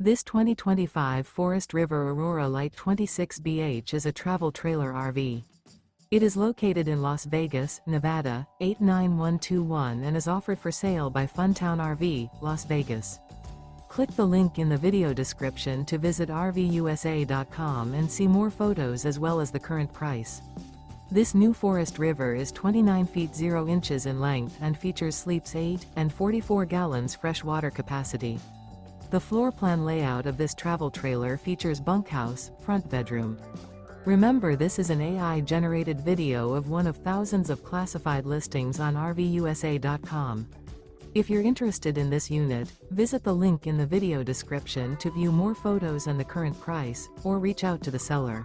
This 2025 Forest River Aurora Light 26BH is a travel trailer RV. It is located in Las Vegas, Nevada, 89121 and is offered for sale by Funtown RV, Las Vegas. Click the link in the video description to visit RVUSA.com and see more photos as well as the current price. This new Forest River is 29 feet 0 inches in length and features sleeps 8 and 44 gallons fresh water capacity. The floor plan layout of this travel trailer features bunkhouse, front bedroom. Remember, this is an AI-generated video of one of thousands of classified listings on RVUSA.com. If you're interested in this unit, visit the link in the video description to view more photos and the current price, or reach out to the seller.